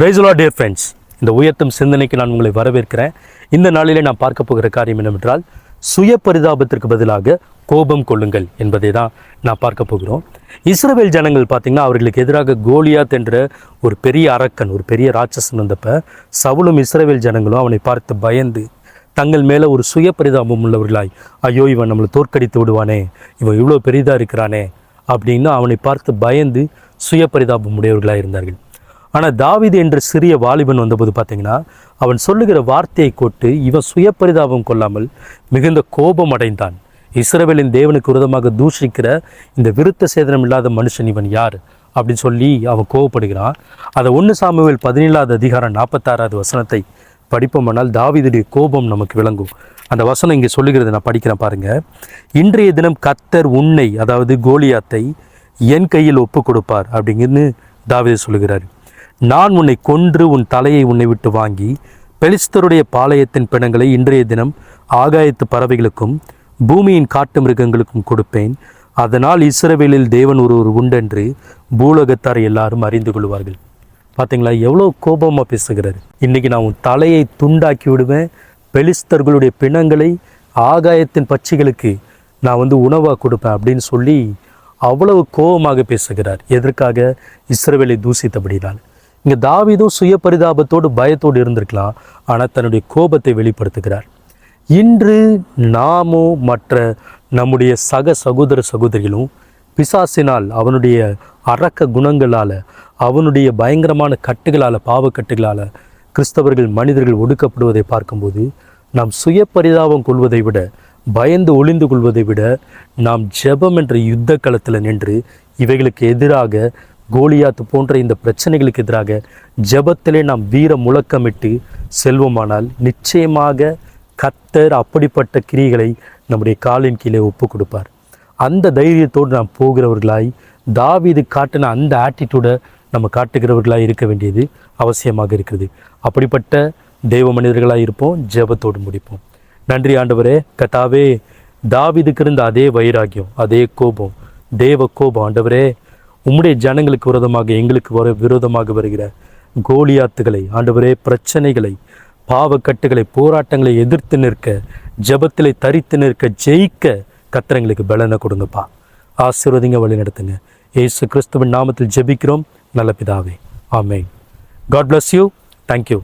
Praise the Lord dear friends, இந்த உயர்த்தும் சிந்தனைக்கு நான் உங்களை வரவேற்கிறேன். இந்த நாளிலே நான் பார்க்க போகிற காரியம் என்னவென்றால், சுய பரிதாபத்திற்கு பதிலாக கோபம் கொள்ளுங்கள் என்பதை தான் நான் பார்க்க போகிறோம். இஸ்ரவேல் ஜனங்கள் பார்த்திங்கன்னா, அவர்களுக்கு எதிராக கோலியாத் என்ற ஒரு பெரிய அரக்கன், ஒரு பெரிய ராட்சசன் வந்தப்ப சவுலும் இஸ்ரவேல் ஜனங்களும் அவனை பார்த்து பயந்து தங்கள் மேலே ஒரு சுய பரிதாபம் உள்ளவர்களாய், ஐயோ இவன் நம்மளை தோற்கடித்து விடுவானே, இவன் இவ்வளோ பெரிதாக இருக்கிறானே அப்படின்னு அவனை பார்த்து பயந்து சுய பரிதாபம் உடையவர்களாக இருந்தார்கள். ஆனால் தாவீது என்ற சிறிய வாலிபன் வந்தபோது பார்த்தீங்கன்னா, அவன் சொல்லுகிற வார்த்தையை கொட்டு இவன் சுய பரிதாபம் கொள்ளாமல் மிகுந்த கோபம் அடைந்தான். இஸ்ரவேலின் தேவனுக்கு விரோதமாக தூஷிக்கிற இந்த விருத்த சேதனம் இல்லாத மனுஷன் இவன் யார் அப்படின்னு சொல்லி அவன் கோபப்படுகிறான். அதை 1 சாமுவேல் 17 அதிகாரம் 46 வசனத்தை படிப்போமானால் தாவீதுடைய கோபம் நமக்கு விளங்கும். அந்த வசனம் இங்கே சொல்லுகிறது, நான் படிக்கிறேன் பாருங்க. இன்றைய தினம் கர்த்தர் உன்னை, அதாவது கோலியாத்தை என் கையில் ஒப்பு கொடுப்பார் அப்படிங்கிறது தாவீது சொல்லுகிறார். நான் உன்னை கொன்று உன் தலையை உன்னை விட்டு வாங்கி பெலிஸ்தருடைய பாளையத்தின் பிணங்களை இன்றைய தினம் ஆகாயத்து பறவைகளுக்கும் பூமியின் காட்டு மிருகங்களுக்கும் கொடுப்பேன். அதனால் இஸ்ரவேலில் தேவன் ஒருவர் உண்டென்று பூலோகத்தார் எல்லாரும் அறிந்து கொள்வார்கள். பார்த்தீங்களா, எவ்வளோ கோபமாக பேசுகிறார். இன்றைக்கி நான் உன் தலையை துண்டாக்கி விடுவேன், பெலிஸ்தர்களுடைய பிணங்களை ஆகாயத்தின் பட்சிகளுக்கு நான் உணவாக கொடுப்பேன் அப்படின்னு சொல்லி அவ்வளவு கோபமாக பேசுகிறார். எதற்காக? இஸ்ரவேலை தூசித்தபடினால். இங்கே தாவீதும் சுய பரிதாபத்தோடு பயத்தோடு இருந்திருக்கலாம், ஆனால் தன்னுடைய கோபத்தை வெளிப்படுத்துகிறார். இன்று நாமோ மற்ற நம்முடைய சக சகோதர சகோதரிகளும் பிசாசினால், அவனுடைய அரக்க குணங்களால், அவனுடைய பயங்கரமான கட்டுகளால், பாவக்கட்டுகளால் கிறிஸ்தவர்கள் மனிதர்கள் ஒடுக்கப்படுவதை பார்க்கும்போது நாம் சுய பரிதாபம் கொள்வதை விட, பயந்து ஒளிந்து கொள்வதை விட, நாம் ஜெபம் என்ற யுத்த களத்தில் நின்று இவைகளுக்கு எதிராக, கோலியாத்து போன்ற இந்த பிரச்சனைகளுக்கு எதிராக ஜெபத்திலே நாம் வீர முழக்கமிட்டு செல்வோமானால் நிச்சயமாக கர்த்தர் அப்படிப்பட்ட கிரியைகளை நம்முடைய காலின் கீழே ஒப்பு கொடுப்பார். அந்த தைரியத்தோடு நாம் போகிறவர்களாய், தாவீது காட்டின அந்த ஆட்டிடியூடை நம்ம காட்டுகிறவர்களாய் இருக்க வேண்டியது அவசியமாக இருக்கிறது. அப்படிப்பட்ட தெய்வ மனிதர்களாக இருப்போம். ஜெபத்தோடு முடிப்போம். நன்றி ஆண்டவரே. கர்த்தாவே, தாவீதுக்கு இருந்த அதே வைராக்கியம், அதே கோபம், தேவ கோபம் ஆண்டவரே, உம்முடைய ஜனங்களுக்கு விரோதமாக, எங்களுக்கு விரோதமாக வருகிற கோலியாத்துகளை ஆண்டவரே, பிரச்சனைகளை, பாவக்கட்டுகளை, போராட்டங்களை எதிர்த்து நிற்க, ஜெபத்திலே தரித்து நிற்க, ஜெயிக்க கர்த்தருக்கு பலனை கொடுங்கப்பா. ஆசீர்வதிங்க, வழி நடத்துங்க. இயேசு கிறிஸ்துவின் நாமத்தில் ஜெபிக்கிறோம் நல்ல பிதாவே, ஆமென். God bless you. Thank you.